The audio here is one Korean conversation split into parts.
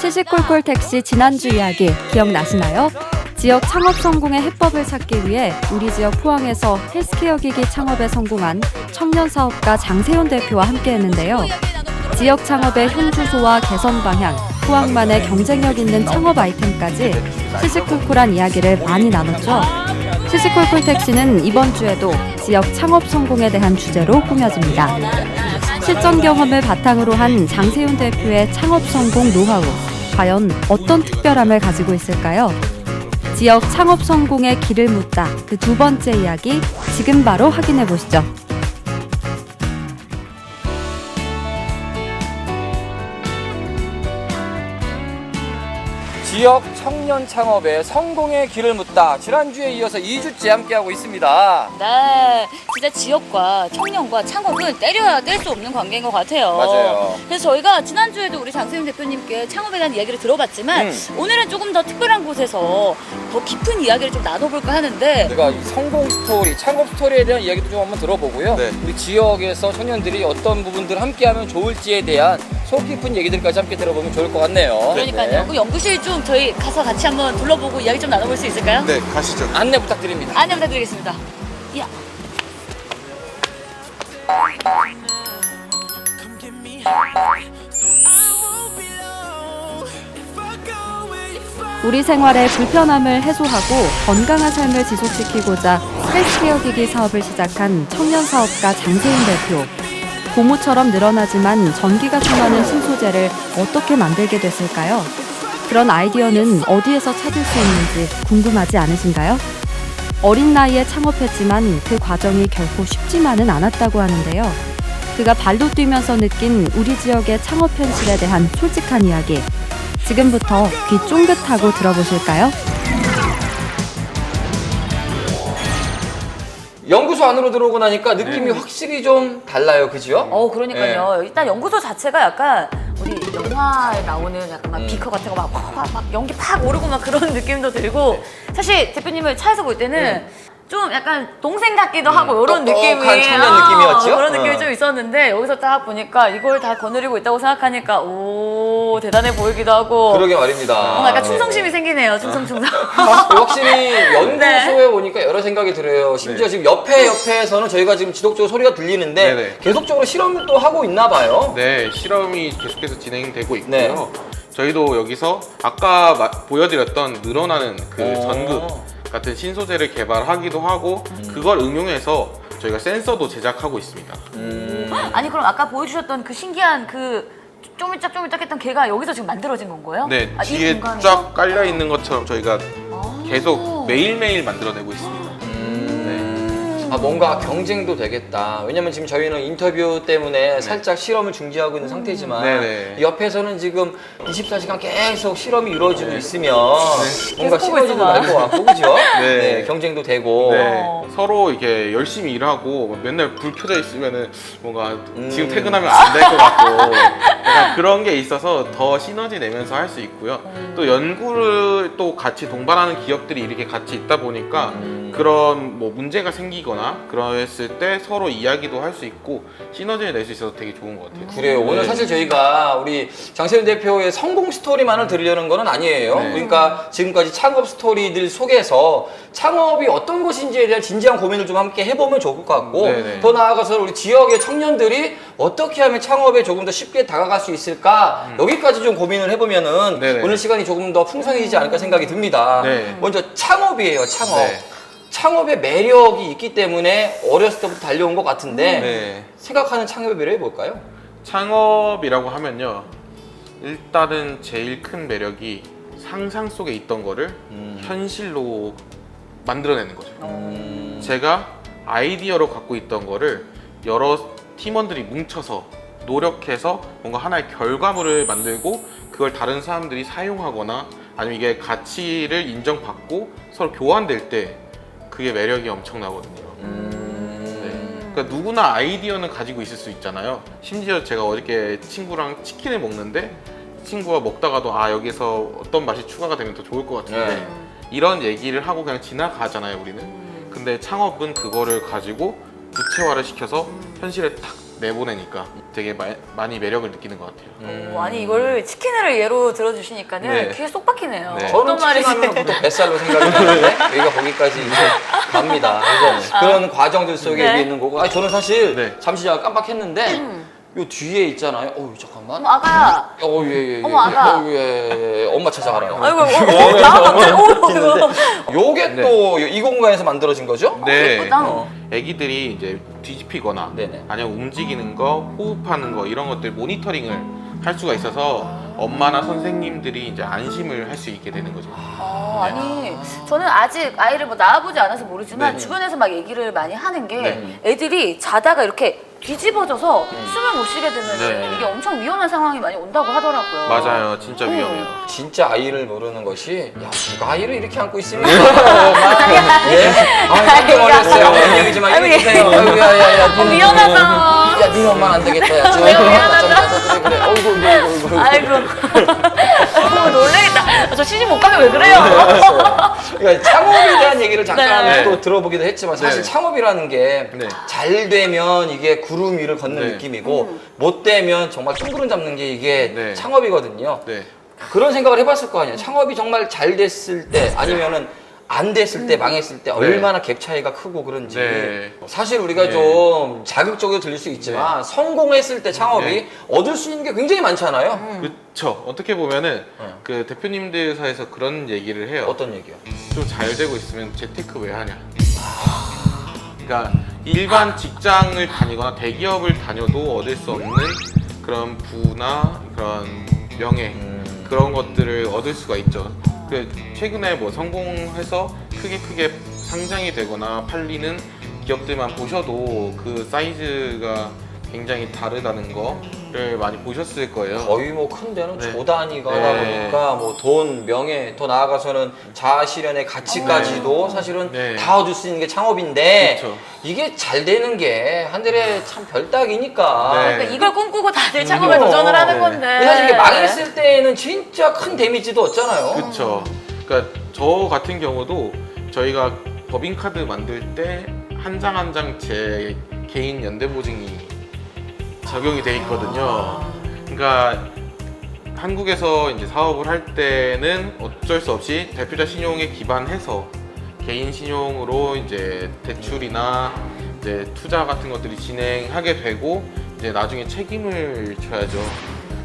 시시콜콜 택시 지난주 이야기 기억나시나요? 지역 창업 성공의 해법을 찾기 위해 우리 지역 포항에서 헬스케어 기기 창업에 성공한 청년 사업가 장세윤 대표와 함께했는데요. 지역 창업의 현주소와 개선 방향, 포항만의 경쟁력 있는 창업 아이템까지 시시콜콜한 이야기를 많이 나눴죠. 시시콜콜 택시는 이번 주에도 지역 창업 성공에 대한 주제로 꾸며집니다. 실전 경험을 바탕으로 한 장세윤 대표의 창업 성공 노하우, 과연 어떤 특별함을 가지고 있을까요? 지역 창업 성공의 길을 묻다 그 두 번째 이야기 지금 바로 확인해 보시죠. 지역 청년 창업의 성공의 길을 묻다. 지난주에 이어서 2주째 함께하고 있습니다. 네, 진짜 지역과 청년과 창업은 때려야 뗄 수 없는 관계인 것 같아요. 맞아요. 그래서 저희가 지난주에도 우리 장세윤 대표님께 창업에 대한 이야기를 들어봤지만 오늘은 조금 더 특별한 곳에서 더 깊은 이야기를 좀 나눠볼까 하는데 우리가 이 성공 스토리, 창업 스토리에 대한 이야기도 좀 한번 들어보고요. 네. 우리 지역에서 청년들이 어떤 부분들 함께하면 좋을지에 대한 속 깊은 얘기들까지 함께 들어보면 좋을 것 같네요. 그러니까요. 네. 그 연구실 좀 저희 가서 같이 한번 둘러보고 이야기 좀 나눠볼 수 있을까요? 네, 가시죠. 안내 부탁드립니다. 안내 부탁드리겠습니다. 야. 우리 생활의 불편함을 해소하고 건강한 삶을 지속시키고자 헬스케어 기기 사업을 시작한 청년 사업가 장세윤 대표. 고무처럼 늘어나지만 전기가 통하는 신소재를 어떻게 만들게 됐을까요? 그런 아이디어는 어디에서 찾을 수 있는지 궁금하지 않으신가요? 어린 나이에 창업했지만 그 과정이 결코 쉽지만은 않았다고 하는데요. 그가 발로 뛰면서 느낀 우리 지역의 창업 현실에 대한 솔직한 이야기. 지금부터 귀 쫑긋하고 들어보실까요? 연구소 안으로 들어오고 나니까 느낌이 확실히 좀 달라요. 그죠? 그러니까요. 일단 연구소 자체가 약간 우리 영화에 나오는 약간 막 비커 같은 거 막 연기 팍 오르고 막 그런 느낌도 들고 사실 대표님을 차에서 볼 때는 좀 약간 동생 같기도 하고 이런 똑똑한 느낌이 청년 느낌이었죠? 그런 느낌이 좀 있었는데 여기서 딱 보니까 이걸 다 거느리고 있다고 생각하니까 오 대단해 보이기도 하고 그러게 말입니다. 뭔가 약간 충성심이 생기네요. 충성. 확실히 연구소에 오니까 여러 생각이 들어요. 심지어 지금 옆에서는 저희가 지금 지속적으로 소리가 들리는데 네네. 계속적으로 실험을 또 하고 있나 봐요. 네, 실험이 계속해서 진행되고 있고요. 네. 저희도 여기서 아까 보여드렸던 늘어나는 그 오. 전극 같은 신소재를 개발하기도 하고 그걸 응용해서 저희가 센서도 제작하고 있습니다. 아니 그럼 아까 보여주셨던 그 신기한 그 쪼물짝쪼물짝했던 개가 여기서 지금 만들어진 건 거예요? 네, 이 뒤에 공간에서? 쫙 깔려 있는 것처럼 저희가 계속 매일매일 만들어내고 있습니다. 뭔가 경쟁도 되겠다. 왜냐면 지금 저희는 인터뷰 때문에 살짝 실험을 중지하고 있는 상태지만 네네. 옆에서는 지금 24시간 계속 실험이 이루어지고 있으면 뭔가 계속 시너지도 보고 날 것 같고 그죠? 네. 경쟁도 되고 네, 서로 이렇게 열심히 일하고 맨날 불 켜져 있으면은 뭔가 지금 퇴근하면 안 될 것 같고 약간 그런 게 있어서 더 시너지 내면서 할 수 있고요. 또 연구를 또 같이 동반하는 기업들이 이렇게 같이 있다 보니까 그런 뭐 문제가 생기거나 그랬을 때 서로 이야기도 할 수 있고 시너지를 낼 수 있어서 되게 좋은 것 같아요. 그래요. 오늘 네. 사실 저희가 우리 장세윤 대표의 성공 스토리만을 들으려는 건 아니에요. 네. 그러니까 지금까지 창업 스토리들 속에서 창업이 어떤 것인지에 대한 진지한 고민을 좀 함께 해보면 좋을 것 같고 네네. 더 나아가서 우리 지역의 청년들이 어떻게 하면 창업에 조금 더 쉽게 다가갈 수 있을까 여기까지 좀 고민을 해보면은 네네. 오늘 시간이 조금 더 풍성해지지 않을까 생각이 듭니다. 네. 먼저 창업이에요. 창업. 네. 창업의 매력이 있기 때문에 어렸을 때부터 달려온 것 같은데 네. 생각하는 창업의 매력이 뭘까요? 창업이라고 하면요, 일단은 제일 큰 매력이 상상 속에 있던 거를 현실로 만들어내는 거죠. 제가 아이디어로 갖고 있던 거를 여러 팀원들이 뭉쳐서 노력해서 뭔가 하나의 결과물을 만들고 그걸 다른 사람들이 사용하거나 아니면 이게 가치를 인정받고 서로 교환될 때 그게 매력이 엄청나거든요. 그러니까 누구나 아이디어는 가지고 있을 수 있잖아요. 심지어 제가 어저께 친구랑 치킨을 먹는데 친구가 먹다가도 아 여기서 어떤 맛이 추가가 되면 더 좋을 것 같은데 네. 이런 얘기를 하고 그냥 지나가잖아요 우리는. 근데 창업은 그거를 가지고 구체화를 시켜서 현실에 딱 내보내니까 되게 많이 매력을 느끼는 것 같아요. 아니 이걸 치킨을 예로 들어주시니까는 네. 귀에 쏙 박히네요. 네. 저는 어떤 말이지? 치킨하면 보통 뱃살로 생각이 드는데 여기가 거기까지 이제 갑니다. 그래서 그런 과정들 속에 네. 있는 거고. 저는 사실 네. 잠시 제가 깜빡했는데 요 뒤에 있잖아요. 잠깐만. 어머 아가야. 예. 어머, 아가. 예. 엄마 찾아가라요. 아이고 나가 갑자기 요게 네. 또 이 공간에서 만들어진 거죠? 네. 예쁘다. 애기들이 이제 뒤집히거나 네네. 아니면 움직이는 거, 호흡하는 거 이런 것들 모니터링을 할 수가 있어서 엄마나 선생님들이 이제 안심을 할 수 있게 되는 거죠. 아니 저는 아직 아이를 뭐 낳아보지 않아서 모르지만 네. 주변에서 막 얘기를 많이 하는 게 네. 애들이 자다가 이렇게 뒤집어져서 숨을 못 쉬게 되면 네. 이게 엄청 위험한 상황이 많이 온다고 하더라고요. 맞아요. 진짜 위험해요. 진짜 아이를 모르는 것이 누가 아이를 이렇게 안고 있습니까? 예? 깜짝 놀랐어요. 뭔 얘기지만 아이고, 얘기해주세요. 아이고, 야, 니는 미안하다. 야, 니는 엄마는 안 되겠다. 야, 좀 미안하다. 그래. 어이구. 아이고 놀래겠다. 저 시집 못 가면 왜 그래요? 그러니까 창업에 대한 얘기를 잠깐 네. 또 들어보기도 했지만 사실 네. 창업이라는 게 네. 잘 되면 이게 구름 위를 걷는 네. 느낌이고 못 되면 정말 tum구름 잡는 게 이게 네. 창업이거든요. 네. 그런 생각을 해봤을 거 아니에요. 창업이 정말 잘 됐을 때 아니면은 안 됐을 때 망했을 때 얼마나 갭 차이가 크고 그런지 네. 사실 우리가 네. 좀 자극적으로 들릴 수 있지만 성공했을 때 창업이 네. 얻을 수 있는 게 굉장히 많잖아요. 그쵸. 어떻게 보면은 그 대표님들 사이에서 그런 얘기를 해요. 어떤 얘기요? 좀 잘 되고 있으면 재테크 왜 하냐. 그러니까 일반 직장을 다니거나 대기업을 다녀도 얻을 수 없는 그런 부나 그런 명예 그런 것들을 얻을 수가 있죠. 그 최근에 뭐 성공해서 크게 상장이 되거나 팔리는 기업들만 보셔도 그 사이즈가 굉장히 다르다는 거를 많이 보셨을 거예요. 거의 뭐 큰 데는 네. 조 단위가 하다 네. 보니까 뭐 돈, 명예, 더 나아가서는 자아 실현의 가치까지도 사실은 네. 다 얻을 수 있는 게 창업인데 그쵸. 이게 잘 되는 게 하늘에 참 별따기니까 네. 그러니까 이걸 꿈꾸고 다들 창업에 도전을 하는 네. 건데. 근데 사실 이게 망했을 때는 진짜 큰 데미지도 없잖아요. 그쵸. 그러니까 저 같은 경우도 저희가 법인카드 만들 때 한 장 한 장 제 개인 연대보증이 적용이 돼 있거든요. 그러니까 한국에서 이제 사업을 할 때는 어쩔 수 없이 대표자 신용에 기반해서 개인 신용으로 이제 대출이나 이제 투자 같은 것들이 진행하게 되고 이제 나중에 책임을 져야죠.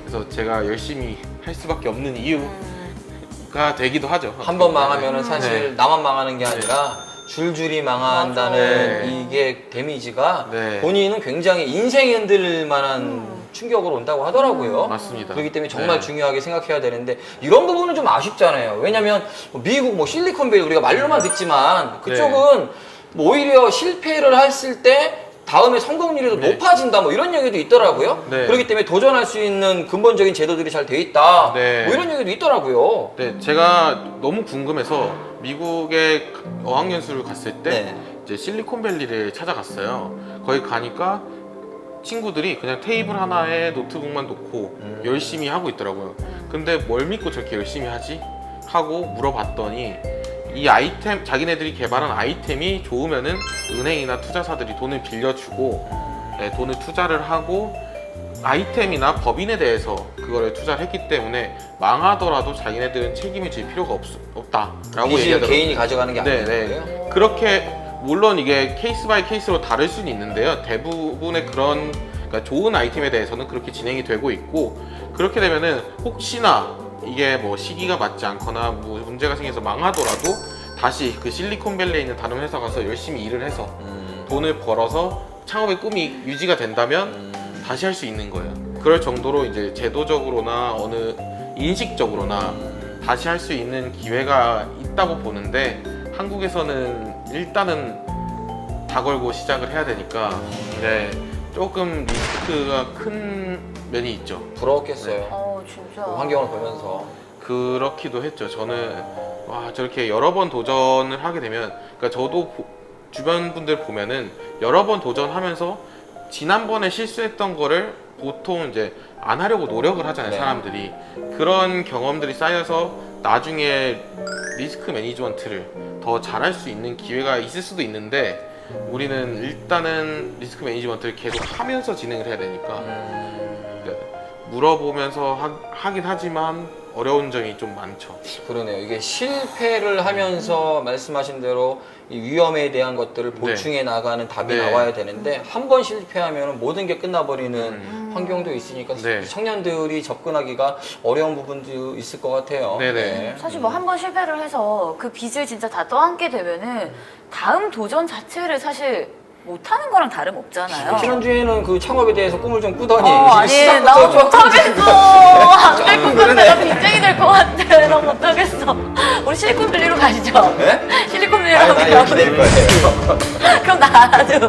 그래서 제가 열심히 할 수밖에 없는 이유가 되기도 하죠. 한 번 망하면은 사실 네. 나만 망하는 게 아니라 줄줄이 망한다는 맞아. 이게 데미지가 네. 본인은 굉장히 인생이 흔들릴 만한 충격으로 온다고 하더라고요. 맞습니다. 그렇기 때문에 정말 네. 중요하게 생각해야 되는데 이런 부분은 좀 아쉽잖아요. 왜냐면 미국 뭐 실리콘밸리 우리가 말로만 듣지만 그쪽은 뭐 오히려 실패를 했을 때 다음에 성공률이 더 네. 높아진다 뭐 이런 얘기도 있더라고요. 네. 그렇기 때문에 도전할 수 있는 근본적인 제도들이 잘 돼 있다. 네. 뭐 이런 얘기도 있더라고요. 네, 제가 너무 궁금해서 미국에 어학연수를 갔을 때 네. 이제 실리콘밸리를 찾아갔어요. 거기 가니까 친구들이 그냥 테이블 하나에 노트북만 놓고 열심히 하고 있더라고요. 근데 뭘 믿고 저렇게 열심히 하지? 하고 물어봤더니 이 아이템, 자기네들이 개발한 아이템이 좋으면은 은행이나 투자사들이 돈을 빌려주고 네, 돈을 투자를 하고 아이템이나 법인에 대해서 그거를 투자를 했기 때문에 망하더라도 자기네들은 책임을 질 필요가 없다라고 빚을 얘기하더라고요. 개인이 가져가는 게 아니고요. 네. 그렇게 물론 이게 케이스 바이 케이스로 다를 수는 있는데요. 대부분의 그런 그러니까 좋은 아이템에 대해서는 그렇게 진행이 되고 있고 그렇게 되면은 혹시나 이게 뭐 시기가 맞지 않거나 뭐 문제가 생겨서 망하더라도 다시 그 실리콘밸리에 있는 다른 회사 가서 열심히 일을 해서 돈을 벌어서 창업의 꿈이 유지가 된다면 다시 할 수 있는 거예요. 그럴 정도로 이제 제도적으로나 어느 인식적으로나 다시 할 수 있는 기회가 있다고 보는데 한국에서는 일단은 다 걸고 시작을 해야 되니까 네, 조금 리스크가 큰 면이 있죠. 부러웠겠어요. 진짜. 그 환경을 보면서. 그렇기도 했죠. 저는 와 저렇게 여러 번 도전을 하게 되면 그러니까 저도 주변 분들 보면은 여러 번 도전하면서 지난번에 실수했던 거를 보통 이제 안 하려고 노력을 하잖아요. 네. 사람들이 그런 경험들이 쌓여서 나중에 리스크 매니지먼트를 더 잘할 수 있는 기회가 있을 수도 있는데 우리는 일단은 리스크 매니지먼트를 계속 하면서 진행을 해야 되니까 물어보면서 하긴 하지만 어려운 점이 좀 많죠. 그러네요. 이게 실패를 하면서 말씀하신 대로 이 위험에 대한 것들을 보충해 나가는 답이 네. 나와야 되는데 한 번 실패하면 모든 게 끝나버리는 환경도 있으니까 네. 청년들이 접근하기가 어려운 부분도 있을 것 같아요. 네네. 사실 뭐 한 번 실패를 해서 그 빚을 진짜 다 떠안게 되면은 다음 도전 자체를 사실 못하는 거랑 다름없잖아요. 지난주에는 그 창업에 대해서 꿈을 좀 꾸더니 아니 시작부터 나 좀 못하겠어. 안 될 것 같아. 그러네. 나 빚쟁이 될 것 같아. 나 못하겠어. 우리 실리콘밸리로 가시죠. 네? 실리콘밸리로 아니, 나 이렇게 될 가면 거예요. 그럼 나도.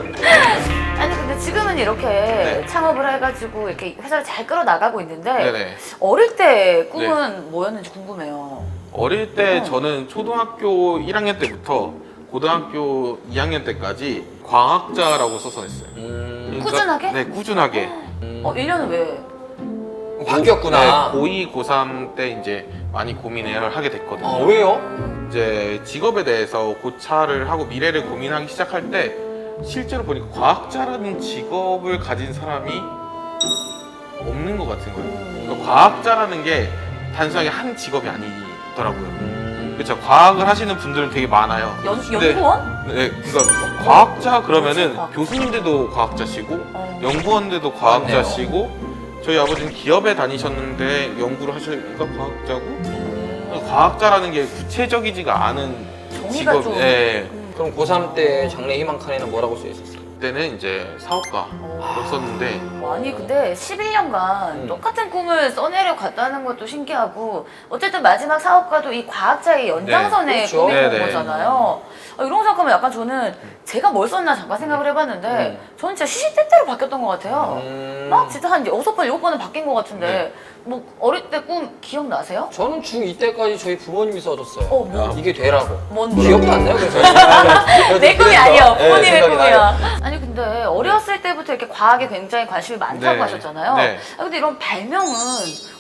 아니 근데 지금은 이렇게 네. 창업을 해가지고 이렇게 회사를 잘 끌어나가고 있는데 네네. 어릴 때 꿈은 뭐였는지 궁금해요. 어릴 때 저는 초등학교 1학년 때부터 고등학교 2학년 때까지 과학자라고 써서 했어요. 그러니까- 꾸준하게? 네, 꾸준하게. 1년은 왜? 바뀌었구나. 네, 고2, 고3 때 이제 많이 고민을 하게 됐거든요. 아, 왜요? 이제 직업에 대해서 고찰을 하고 미래를 고민하기 시작할 때 실제로 보니까 과학자라는 직업을 가진 사람이 없는 것 같은 거예요. 그러니까 과학자라는 게 단순하게 한 직업이 아니더라고요. 그렇죠. 과학을 하시는 분들은 되게 많아요. 근데- 연구원? 네, 그러니까 과학자 그러면은 교수님들도 과학자시고 연구원들도 과학자시고 저희 아버지는 기업에 다니셨는데 연구를 하시니까 과학자고 과학자라는 게 구체적이지가 않은 정의가 직업. 좀- 예. 그럼 고3 때 장래 희망 칸에는 뭐라고 써 있었어요? 그때는 이제 사업가였었는데 아니 근데 11년간 똑같은 꿈을 써내려 갔다는 것도 신기하고 어쨌든 마지막 사업가도 이 과학자의 연장선에 네, 그렇죠. 꿈이 본 네네. 거잖아요. 이런 거 생각하면 약간 저는 제가 뭘 썼나 잠깐 생각을 해봤는데 저는 진짜 시시때때로 바뀌었던 것 같아요. 막 진짜 한 6번, 7번은 바뀐 것 같은데 네. 뭐 어릴 때 꿈 기억나세요? 저는 중2 때까지 저희 부모님이 써줬어요. 뭐? 이게 되라고. 뭔데? 기억도 안 나요, 그래서. 내 꿈이 그래서, 아니야. 예, 부모님의 생각이 꿈이야. 나요. 아니 근데 어렸을 때부터 이렇게 과학에 굉장히 관심이 많다고 네. 하셨잖아요. 네. 근데 이런 발명은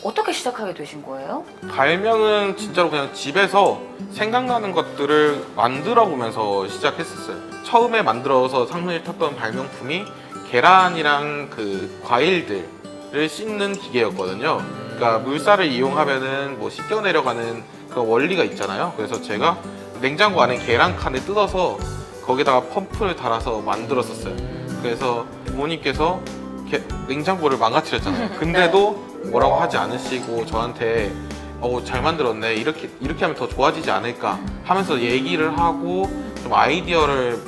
어떻게 시작하게 되신 거예요? 발명은 진짜로 그냥 집에서 생각나는 것들을 만들어 보면서 시작했었어요. 처음에 만들어서 상문을 탔던 발명품이 계란이랑 그 과일들을 씻는 기계였거든요. 그러니까 물살을 이용하면은 뭐 씻겨 내려가는 그 원리가 있잖아요. 그래서 제가 냉장고 안에 계란 칸을 뜯어서 거기다가 펌프를 달아서 만들었었어요. 그래서 부모님께서 냉장고를 망가뜨렸잖아요. 근데도 뭐라고 하지 않으시고 저한테 잘 만들었네. 이렇게 하면 더 좋아지지 않을까 하면서 얘기를 하고 좀 아이디어를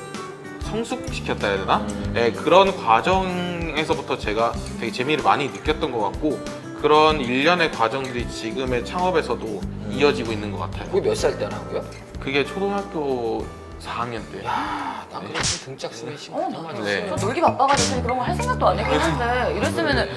성숙시켰다 해야 되나? 네, 그런 과정에서부터 제가 되게 재미를 많이 느꼈던 것 같고 그런 일련의 과정들이 지금의 창업에서도 이어지고 있는 것 같아요. 그게 몇 살 때라고요? 그게 초등학교 4학년 때. 야, 나 그래 등짝 스매싱 나도 네. 저 놀기 바빠가지고 사실 그런 거 할 생각도 안 했긴 한데 이랬으면은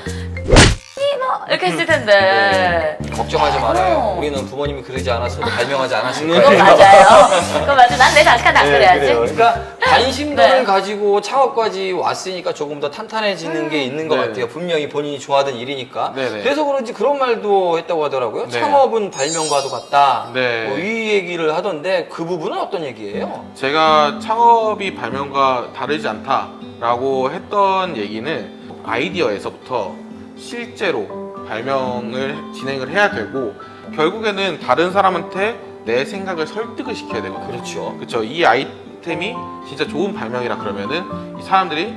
막 이렇게 했을 텐데 걱정하지 말아요. 어. 우리는 부모님이 그러지 않았어도 발명하지 않았을 그건 거예요. 맞아요. 그건 맞아. 난 내 자식한테 안 그래야지. 그래요. 그러니까 관심들을 네. 가지고 창업까지 왔으니까 조금 더 탄탄해지는 게 있는 것 네. 같아요. 분명히 본인이 좋아하던 일이니까. 네네. 그래서 그런지 그런 말도 했다고 하더라고요. 네. 창업은 발명과도 같다. 네. 뭐 이 얘기를 하던데 그 부분은 어떤 얘기예요? 제가 창업이 발명과 다르지 않다라고 했던 얘기는 아이디어에서부터 실제로 발명을 진행을 해야 되고 결국에는 다른 사람한테 내 생각을 설득을 시켜야 되거든요. 그렇죠. 그렇죠. 이 아이템이 진짜 좋은 발명이라 그러면은 이 사람들이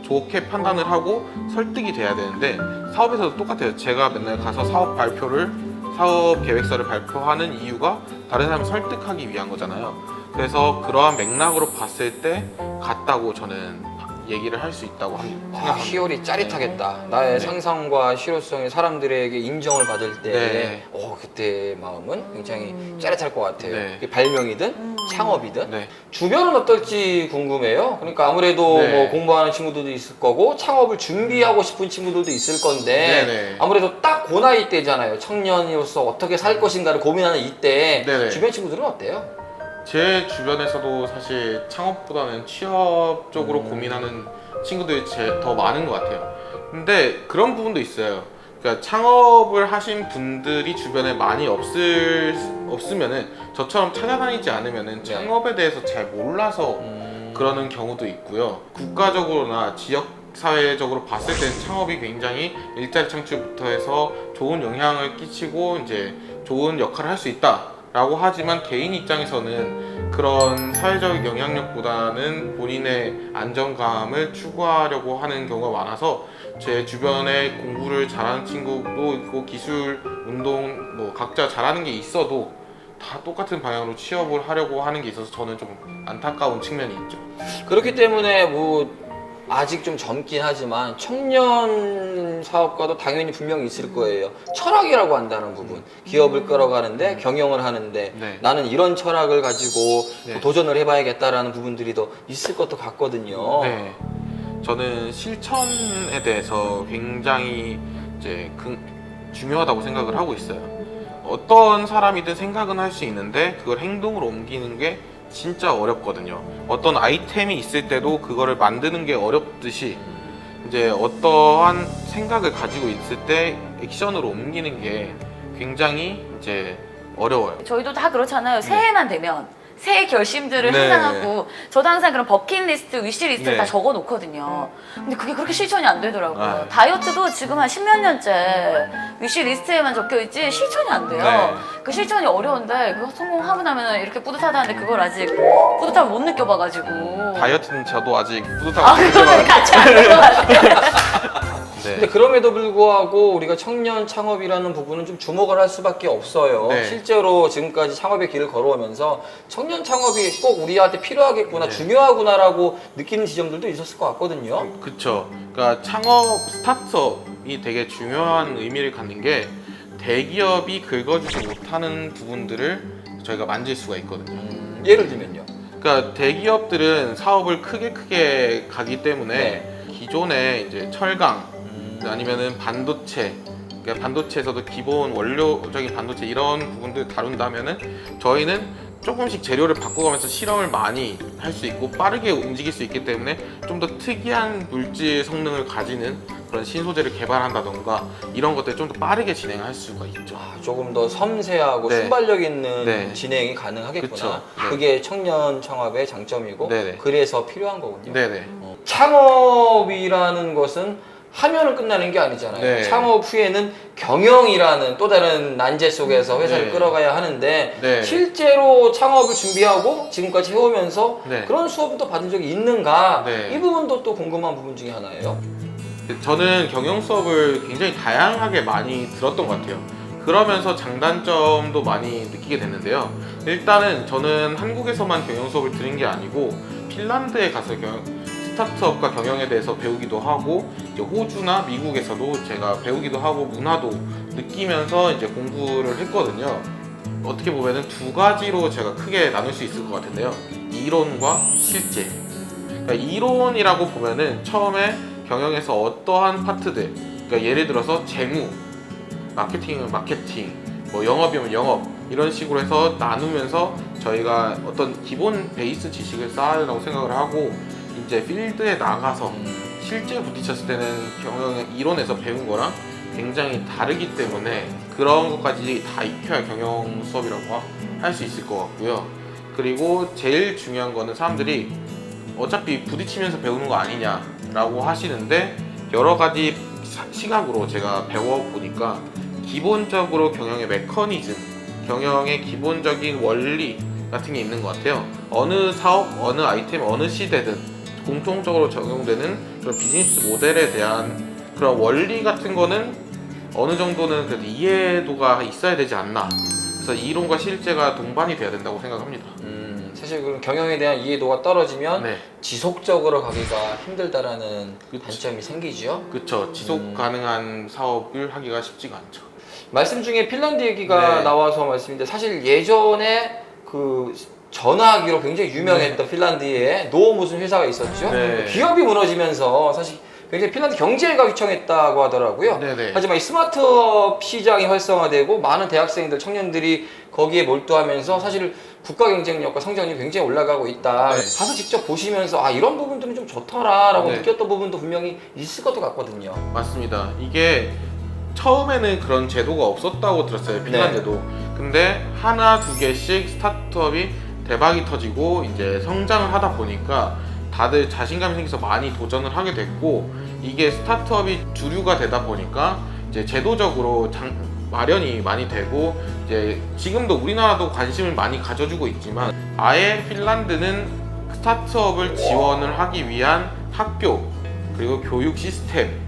좋게 판단을 하고 설득이 돼야 되는데 사업에서도 똑같아요. 제가 맨날 가서 사업 계획서를 발표하는 이유가 다른 사람을 설득하기 위한 거잖아요. 그래서 그러한 맥락으로 봤을 때 같다고 저는 얘기를 할 수 있다고 생각합니다. 희열이 짜릿하겠다. 나의 상상과 실효성이 사람들에게 인정을 받을 때, 네. 그때 마음은 굉장히 짜릿할 것 같아요. 네. 그게 발명이든 창업이든. 네. 주변은 어떨지 궁금해요. 그러니까 아무래도 네. 뭐 공부하는 친구들도 있을 거고 창업을 준비하고 싶은 친구들도 있을 건데 네네. 아무래도 딱 그 나이 때잖아요. 청년으로서 어떻게 살 것인가를 고민하는 이때 네네. 주변 친구들은 어때요? 제 주변에서도 사실 창업보다는 취업 쪽으로 고민하는 친구들이 더 많은 것 같아요. 근데 그런 부분도 있어요. 그러니까 창업을 하신 분들이 주변에 많이 없으면은 저처럼 찾아다니지 않으면은 창업에 대해서 잘 몰라서 그러는 경우도 있고요. 국가적으로나 지역 사회적으로 봤을 때는 창업이 굉장히 일자리 창출부터 해서 좋은 영향을 끼치고 이제 좋은 역할을 할 수 있다라고 하지만 개인 입장에서는 그런 사회적 영향력보다는 본인의 안정감을 추구하려고 하는 경우가 많아서 제 주변에 공부를 잘하는 친구도 있고 기술, 운동 뭐 각자 잘하는 게 있어도 다 똑같은 방향으로 취업을 하려고 하는 게 있어서 저는 좀 안타까운 측면이 있죠. 그렇기 때문에 뭐 아직 좀 젊긴 하지만 청년 사업가도 당연히 분명히 있을 거예요. 철학이라고 한다는 부분. 기업을 끌어가는데 경영을 하는데 네. 나는 이런 철학을 가지고 네. 도전을 해봐야겠다라는 부분들이 더 있을 것도 같거든요. 네. 저는 실천에 대해서 굉장히 이제 중요하다고 생각을 하고 있어요. 어떤 사람이든 생각은 할 수 있는데 그걸 행동으로 옮기는 게 진짜 어렵거든요. 어떤 아이템이 있을 때도 그거를 만드는 게 어렵듯이 이제 어떠한 생각을 가지고 있을 때 액션으로 옮기는 게 굉장히 이제 어려워요. 저희도 다 그렇잖아요. 새해만 되면 새해 결심들을 네. 항상 하고 저도 항상 그런 버킷리스트, 위시리스트를 네. 다 적어 놓거든요. 근데 그게 그렇게 실천이 안 되더라고요. 아. 다이어트도 지금 한 10몇 년째 위시리스트에만 적혀 있지 실천이 안 돼요. 네. 그 실천이 어려운데 그거 성공하고 나면 이렇게 뿌듯하다는데 그걸 아직 뿌듯함을 못 느껴봐가지고. 다이어트는 저도 아직 아, 뿌듯하고 그거는 같이 안 될 것 같아요. 근데 그럼에도 불구하고 우리가 청년 창업이라는 부분은 좀 주목을 할 수밖에 없어요. 네. 실제로 지금까지 창업의 길을 걸어오면서 청년 창업이 꼭 우리한테 필요하겠구나, 네. 중요하구나라고 느끼는 지점들도 있었을 것 같거든요. 그쵸. 그러니까 창업 스타트업이 되게 중요한 의미를 갖는 게 대기업이 긁어주지 못하는 부분들을 저희가 만질 수가 있거든요. 예를 들면요. 그러니까 대기업들은 사업을 크게 가기 때문에 네. 기존에 이제 철강 아니면은 반도체, 그러니까 반도체에서도 기본 원료적인 반도체 이런 부분들 다룬다면은 저희는 조금씩 재료를 바꿔가면서 실험을 많이 할 수 있고 빠르게 움직일 수 있기 때문에 좀 더 특이한 물질 성능을 가지는 그런 신소재를 개발한다던가 이런 것들 좀 더 빠르게 진행할 수가 있죠. 조금 더 섬세하고 네. 순발력 있는 네. 진행이 가능하겠구나. 그쵸. 네. 그게 청년 창업의 장점이고 네네. 그래서 필요한 거군요. 네네. 창업이라는 것은 하면은 끝나는 게 아니잖아요. 네. 창업 후에는 경영이라는 또 다른 난제 속에서 회사를 네. 끌어가야 하는데 네. 실제로 창업을 준비하고 지금까지 해오면서 네. 그런 수업도 받은 적이 있는가? 네. 이 부분도 또 궁금한 부분 중에 하나예요. 저는 경영 수업을 굉장히 다양하게 많이 들었던 것 같아요. 그러면서 장단점도 많이 느끼게 됐는데요. 일단은 저는 한국에서만 경영 수업을 들은 게 아니고 핀란드에 가서 스타트업과 경영에 대해서 배우기도 하고 이제 호주나 미국에서도 제가 배우기도 하고 문화도 느끼면서 이제 공부를 했거든요. 어떻게 보면은 두 가지로 제가 크게 나눌 수 있을 것 같은데요. 이론과 실제. 그러니까 이론이라고 보면은 처음에 경영에서 어떠한 파트들, 그러니까 예를 들어서 재무, 마케팅은 마케팅, 뭐 영업이면 영업 이런 식으로 해서 나누면서 저희가 어떤 기본 베이스 지식을 쌓으라고 생각을 하고 이제 필드에 나가서 실제 부딪혔을 때는 경영 이론에서 배운 거랑 굉장히 다르기 때문에 그런 것까지 다 익혀야 경영 수업이라고 할 수 있을 것 같고요. 그리고 제일 중요한 거는 사람들이 어차피 부딪히면서 배우는 거 아니냐라고 하시는데 여러 가지 시각으로 제가 배워보니까 기본적으로 경영의 메커니즘, 경영의 기본적인 원리 같은 게 있는 것 같아요. 어느 사업, 어느 아이템, 어느 시대든 공통적으로 적용되는 그런 비즈니스 모델에 대한 그런 원리 같은 거는 어느 정도는 그래도 이해도가 있어야 되지 않나. 그래서 이론과 실제가 동반이 돼야 된다고 생각합니다. 사실 그런 경영에 대한 이해도가 떨어지면 네. 지속적으로 가기가 힘들다라는 그쵸. 단점이 생기죠. 그쵸. 지속 가능한 사업을 하기가 쉽지가 않죠. 말씀 중에 핀란드 얘기가 네. 나와서 말씀인데 사실 예전에 그 전화기로 굉장히 유명했던 핀란드에 노 무슨 회사가 있었죠. 네. 기업이 무너지면서 사실 굉장히 핀란드 경제가 휘청했다고 하더라고요. 네네. 하지만 이 스마트업 시장이 활성화되고 많은 대학생들, 청년들이 거기에 몰두하면서 사실 국가 경쟁력과 성장률이 굉장히 올라가고 있다. 네. 가서 직접 보시면서 아 이런 부분들은 좀 좋더라라고 네. 느꼈던 부분도 분명히 있을 것도 같거든요. 맞습니다. 이게 처음에는 그런 제도가 없었다고 들었어요. 핀란드도. 근데 하나 두 개씩 스타트업이 대박이 터지고 이제 성장을 하다 보니까 다들 자신감이 생겨서 많이 도전을 하게 됐고, 이게 스타트업이 주류가 되다 보니까 이제 제도적으로 마련이 많이 되고, 이제 지금도 우리나라도 관심을 많이 가져주고 있지만, 아예 핀란드는 스타트업을 지원을 하기 위한 학교, 그리고 교육 시스템,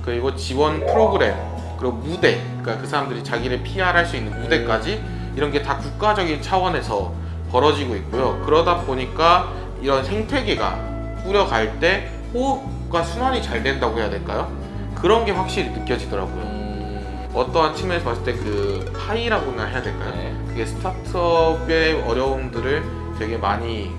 그리고 지원 프로그램, 그리고 무대, 그러니까 그 사람들이 자기를 PR할 수 있는 무대까지 이런 게 다 국가적인 차원에서 벌어지고 있고요. 그러다 보니까 이런 생태계가 뿌려갈 때 호흡과 순환이 잘 된다고 해야 될까요? 그런 게 확실히 느껴지더라고요. 어떠한 측면에서 봤을 때 그 파이라고나 해야 될까요? 네. 그게 스타트업의 어려움들을 되게 많이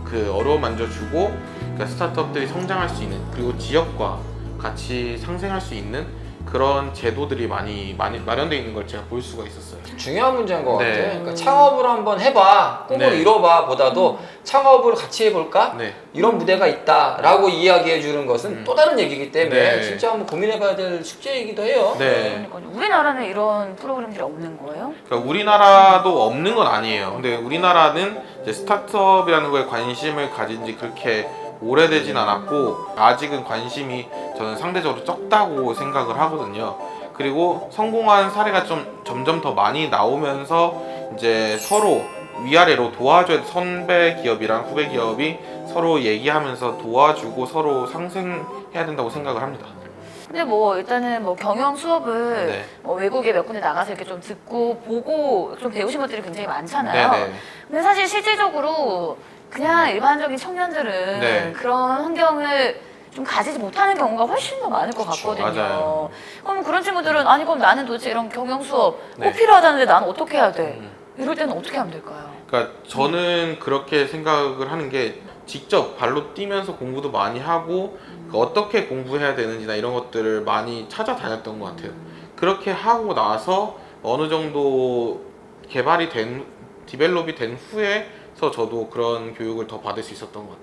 그 어루만져주고, 그러니까 스타트업들이 성장할 수 있는, 그리고 지역과 같이 상생할 수 있는 그런 제도들이 많이 마련되어 있는 걸 제가 볼 수가 있었어요. 중요한 문제인 것 네. 같아요. 그러니까 창업을 한번 해봐, 꿈을 네. 이뤄봐 보다도 창업을 같이 해볼까? 네. 이런 무대가 있다라고 이야기해 주는 것은 또 다른 얘기이기 때문에 네. 진짜 한번 고민해봐야 될 숙제이기도 해요. 네. 그러니까요. 우리나라는 이런 프로그램들이 없는 거예요? 그러니까 우리나라도 없는 건 아니에요. 근데 우리나라는 이제 스타트업이라는 거에 관심을 가진 지 그렇게 오래되진 않았고, 아직은 관심이 저는 상대적으로 적다고 생각을 하거든요. 그리고 성공한 사례가 좀 점점 더 많이 나오면서 이제 서로 위아래로 도와줘야, 선배 기업이랑 후배 기업이 서로 얘기하면서 도와주고 서로 상생해야 된다고 생각을 합니다. 근데 뭐 일단은 뭐 경영 수업을 네. 뭐 외국에 몇 군데 나가서 이렇게 좀 듣고 보고 좀 배우신 것들이 굉장히 많잖아요. 네네. 근데 사실 실질적으로 그냥 일반적인 청년들은 네. 그런 환경을 좀 가지지 못하는 경우가 훨씬 더 많을 것 그쵸, 같거든요. 맞아요. 그럼 그런 친구들은 아니 그럼 나는 도대체 이런 경영 수업 꼭 네. 필요하다는데 나는 어떻게 해야 돼? 이럴 때는 어떻게 하면 될까요? 그러니까 저는 그렇게 생각을 하는 게, 직접 발로 뛰면서 공부도 많이 하고 어떻게 공부해야 되는지나 이런 것들을 많이 찾아다녔던 것 같아요. 그렇게 하고 나서 어느 정도 개발이 된, 디벨롭이 된 후에서 저도 그런 교육을 더 받을 수 있었던 것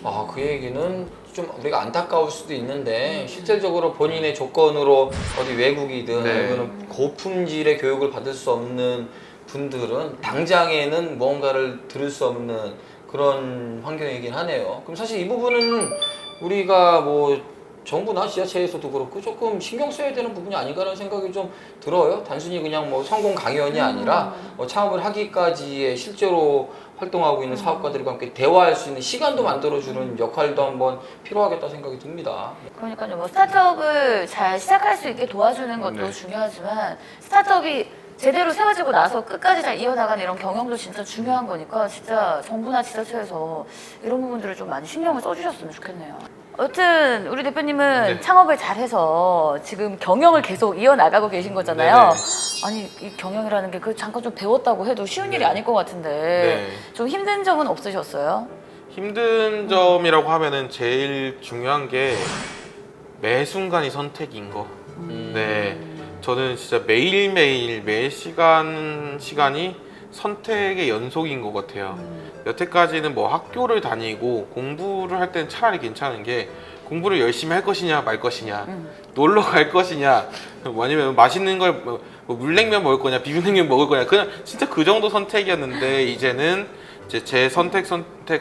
같아요. 그 얘기는 좀 우리가 안타까울 수도 있는데 실질적으로 본인의 조건으로 어디 외국이든 네. 아니면 고품질의 교육을 받을 수 없는 분들은 당장에는 무언가를 들을 수 없는 그런 환경이긴 하네요. 그럼 사실 이 부분은 우리가 뭐 정부나 지자체에서도 그렇고 조금 신경 써야 되는 부분이 아닌가라는 생각이 좀 들어요. 단순히 그냥 뭐 성공 강연이 아니라 창업을 하기까지의 실제로 활동하고 있는 사업가들과 함께 대화할 수 있는 시간도 만들어주는 역할도 한번 필요하겠다 생각이 듭니다. 그러니까요. 뭐 스타트업을 잘 시작할 수 있게 도와주는 것도 네. 중요하지만 스타트업이 제대로 세워지고 나서 끝까지 잘 이어나가는 이런 경영도 진짜 중요한 거니까 진짜 정부나 지자체에서 이런 부분들을 좀 많이 신경을 써주셨으면 좋겠네요. 여튼 우리 대표님은 네. 창업을 잘해서 지금 경영을 계속 이어나가고 계신 거잖아요. 네네. 아니 이 경영이라는 게 그 잠깐 좀 배웠다고 해도 쉬운 일이 네. 아닐 것 같은데 네. 좀 힘든 점은 없으셨어요? 힘든 점이라고 하면은 제일 중요한 게 매 순간이 선택인 거. 네. 저는 진짜 매일매일 매 시간이 선택의 연속인 것 같아요. 여태까지는 뭐 학교를 다니고 공부를 할 때는 차라리 괜찮은 게, 공부를 열심히 할 것이냐 말 것이냐, 놀러 갈 것이냐, 뭐 아니면 맛있는 걸 뭐 물냉면 먹을 거냐 비빔냉면 먹을 거냐, 그냥 진짜 그 정도 선택이었는데, 이제는 이제 제 선택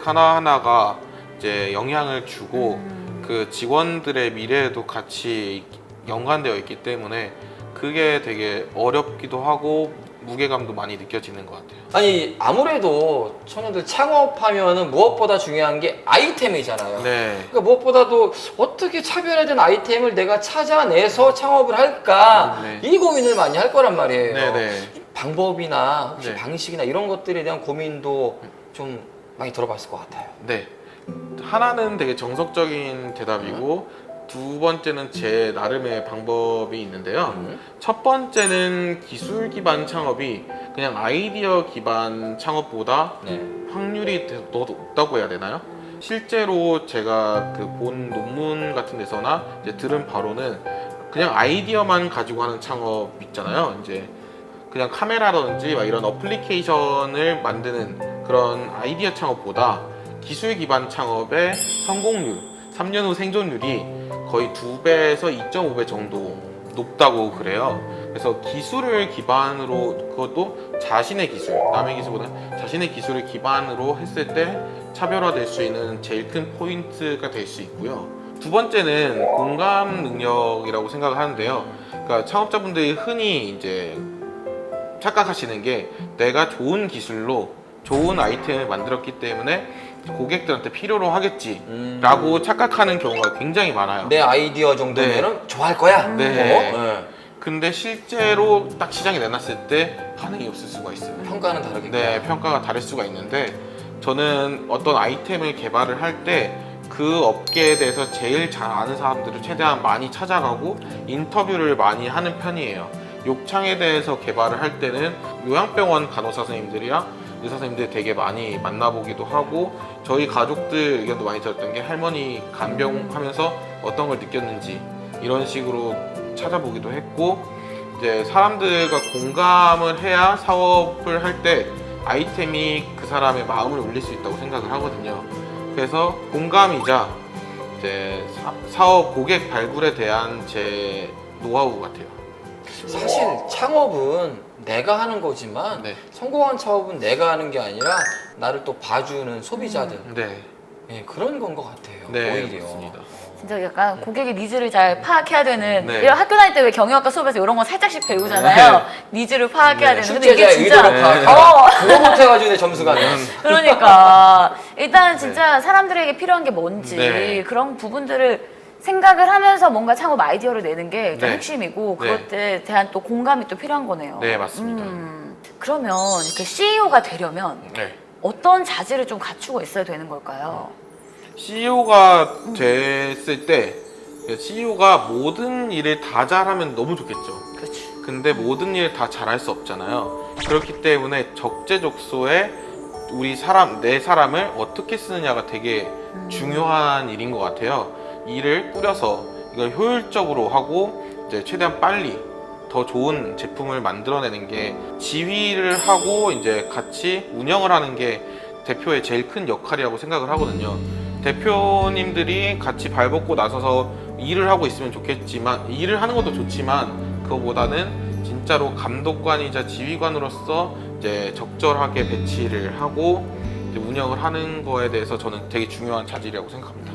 하나하나가 이제 영향을 주고 그 직원들의 미래에도 같이 연관되어 있기 때문에 그게 되게 어렵기도 하고 무게감도 많이 느껴지는 것 같아요. 아니 아무래도 청년들 창업하면은 무엇보다 중요한 게 아이템이잖아요. 네. 그러니까 무엇보다도 어떻게 차별화된 아이템을 내가 찾아내서 창업을 할까, 네. 이 고민을 많이 할 거란 말이에요. 네네. 방법이나 혹시 네. 방식이나 이런 것들에 대한 고민도 좀 많이 들어봤을 것 같아요. 네. 하나는 되게 정석적인 대답이고, 두 번째는 제 나름의 방법이 있는데요. 첫 번째는 기술 기반 창업이 그냥 아이디어 기반 창업보다 네. 확률이 더 높다고 해야 되나요? 실제로 제가 그 본 논문 같은 데서나 이제 들은 바로는, 그냥 아이디어만 가지고 하는 창업 있잖아요. 이제 그냥 카메라라든지 막 이런 어플리케이션을 만드는 그런 아이디어 창업보다 기술 기반 창업의 성공률, 3년 후 생존율이 거의 2배에서 2.5배 정도 높다고 그래요. 그래서 기술을 기반으로, 그것도 자신의 기술, 남의 기술보다 자신의 기술을 기반으로 했을 때 차별화될 수 있는 제일 큰 포인트가 될 수 있고요. 두 번째는 공감 능력이라고 생각을 하는데요. 그러니까 창업자분들이 흔히 이제 착각하시는 게 내가 좋은 기술로 좋은 아이템을 만들었기 때문에 고객들한테 필요로 하겠지라고 착각하는 경우가 굉장히 많아요. 내 아이디어 정도면은 좋아할 거야. 네. 네. 근데 실제로 딱 시장에 내놨을 때 반응이 없을 수가 있어요. 평가는 다르겠죠. 네, 평가가 다를 수가 있는데 저는 어떤 아이템을 개발을 할 때 그 업계에 대해서 제일 잘 아는 사람들을 최대한 많이 찾아가고 인터뷰를 많이 하는 편이에요. 욕창에 대해서 개발을 할 때는 요양병원 간호사 선생님들이랑 의사 선생님들 되게 많이 만나보기도 하고 저희 가족들 의견도 많이 들었던 게 할머니 간병하면서 어떤 걸 느꼈는지 이런 식으로 찾아보기도 했고 이제 사람들과 공감을 해야 사업을 할 때 아이템이 그 사람의 마음을 울릴 수 있다고 생각을 하거든요. 그래서 공감이자 이제 사업 고객 발굴에 대한 제 노하우 같아요. 사실 창업은 내가 하는 거지만 네. 성공한 창업은 내가 하는 게 아니라 나를 또 봐주는 소비자들 네, 예, 그런 건 것 같아요. 네, 오히려. 맞습니다. 진짜 약간 고객의 니즈를 잘 파악해야 되는 네. 이런 학교 다닐 때 왜 경영학과 수업에서 이런 거 살짝씩 배우잖아요. 니즈를 파악해야 네, 되는. 근데 이게 출제자의 진짜 의도를 파악하라. 그거 못해가지고 내 점수가 안 나. 그러니까 일단 진짜 사람들에게 필요한 게 뭔지 네. 그런 부분들을 생각을 하면서 뭔가 창업 아이디어를 내는 게 일단 네. 핵심이고 네. 그것에 대한 또 공감이 또 필요한 거네요. 네, 맞습니다. 그러면 이렇게 CEO가 되려면 네. 어떤 자질을 좀 갖추고 있어야 되는 걸까요? CEO가 됐을 때 CEO가 모든 일을 다 잘하면 너무 좋겠죠. 그렇지. 근데 모든 일을 다 잘할 수 없잖아요. 그렇기 때문에 적재적소에 내 사람을 어떻게 쓰느냐가 되게 중요한 일인 것 같아요. 일을 꾸려서 이걸 효율적으로 하고 이제 최대한 빨리 더 좋은 제품을 만들어내는 게 지휘를 하고 이제 같이 운영을 하는 게 대표의 제일 큰 역할이라고 생각을 하거든요. 대표님들이 같이 발벗고 나서서 일을 하고 있으면 좋겠지만 일을 하는 것도 좋지만 그거보다는 진짜로 감독관이자 지휘관으로서 이제 적절하게 배치를 하고 이제 운영을 하는 거에 대해서 저는 되게 중요한 자질이라고 생각합니다.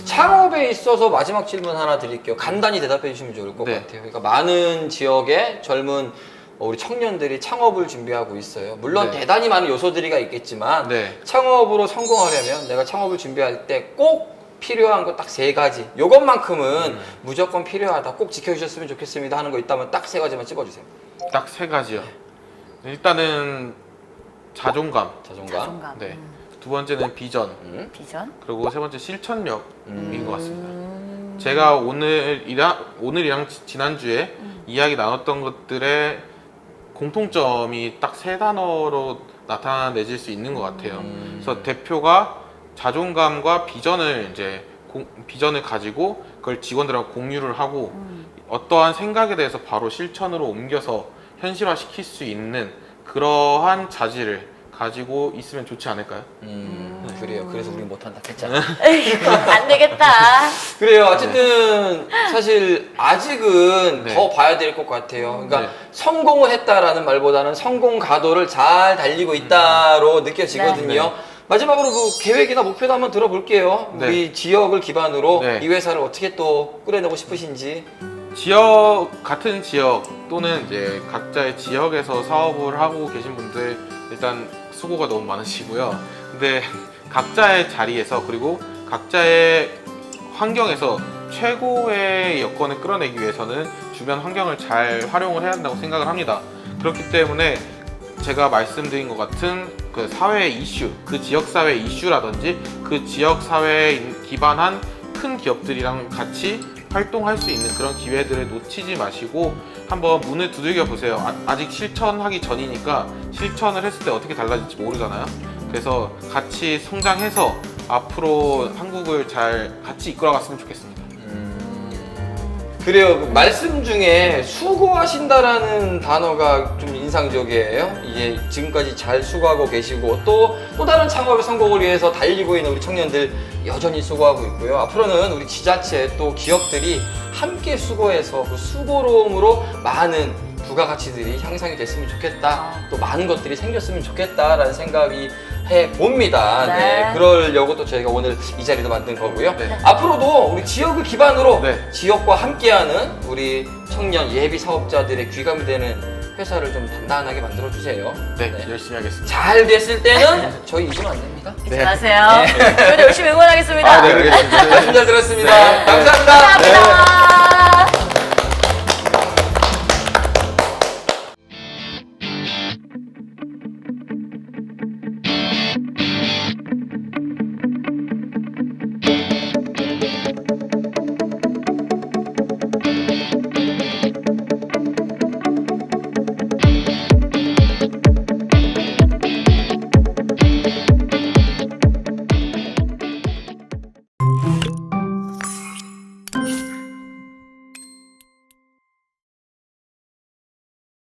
창업에 있어서 마지막 질문 하나 드릴게요. 간단히 대답해 주시면 좋을 것 네. 같아요. 그러니까 많은 지역의 젊은 우리 청년들이 창업을 준비하고 있어요. 물론 네. 대단히 많은 요소들이 있겠지만 네. 창업으로 성공하려면 내가 창업을 준비할 때 꼭 필요한 거 딱 3가지. 요것만큼은 무조건 필요하다. 꼭 지켜주셨으면 좋겠습니다 하는 거 있다면 딱 3가지만 찝어주세요. 딱 3가지요. 일단은 자존감. 자존감. 자존감. 네. 두 번째는 비전. 비전. 그리고 세 번째 실천력인 것 같습니다. 제가 오늘이랑 지난주에 이야기 나눴던 것들의 공통점이 딱 3단어로 나타내질 수 있는 것 같아요. 그래서 대표가 자존감과 비전을 비전을 가지고 그걸 직원들하고 공유를 하고 어떠한 생각에 대해서 바로 실천으로 옮겨서 현실화시킬 수 있는 그러한 자질을 가지고 있으면 좋지 않을까요? 그래요. 그래서 우리 못한다 했잖아. 에이구, 안 되겠다. 그래요. 어쨌든 사실 아직은 네. 더 봐야 될 것 같아요. 그러니까 네. 성공을 했다라는 말보다는 성공 가도를 잘 달리고 있다로 느껴지거든요. 네. 마지막으로 그 계획이나 목표도 한번 들어볼게요. 네. 우리 지역을 기반으로 네. 이 회사를 어떻게 또 꾸려내고 싶으신지. 같은 지역 또는 이제 각자의 지역에서 사업을 하고 계신 분들 일단 수고가 너무 많으시고요. 근데 각자의 자리에서 그리고 각자의 환경에서 최고의 여건을 끌어내기 위해서는 주변 환경을 잘 활용을 해야 한다고 생각을 합니다. 그렇기 때문에 제가 말씀드린 것 같은 그 사회 이슈, 그 지역 사회 이슈라든지 그 지역 사회에 기반한 큰 기업들이랑 같이 활동할 수 있는 그런 기회들을 놓치지 마시고 한번 문을 두들겨 보세요. 아직 실천하기 전이니까 실천을 했을 때 어떻게 달라질지 모르잖아요. 그래서 같이 성장해서 앞으로 한국을 잘 같이 이끌어갔으면 좋겠습니다. 그래요. 그 말씀 중에 수고하신다라는 단어가 좀 인상적이에요. 이게 지금까지 잘 수고하고 계시고 또 다른 창업의 성공을 위해서 달리고 있는 우리 청년들 여전히 수고하고 있고요. 앞으로는 우리 지자체 또 기업들이 함께 수고해서 그 수고로움으로 많은 부가가치들이 향상이 됐으면 좋겠다. 또 많은 것들이 생겼으면 좋겠다라는 생각이 해 봅니다. 네. 네. 그러려고 또 저희가 오늘 이 자리도 만든 거고요. 네. 앞으로도 우리 지역을 기반으로 네. 지역과 함께하는 우리 청년 예비 사업자들의 귀감이 되는 회사를 좀 단단하게 만들어 주세요. 네, 열심히 하겠습니다. 잘 됐을 때는 저희 잊으면 안 됩니다. 잊지 마세요. 저희도 열심히 응원하겠습니다. 아, 네, 알겠습니다. 말씀 잘 들었습니다. 네. 감사합니다. 감사합니다.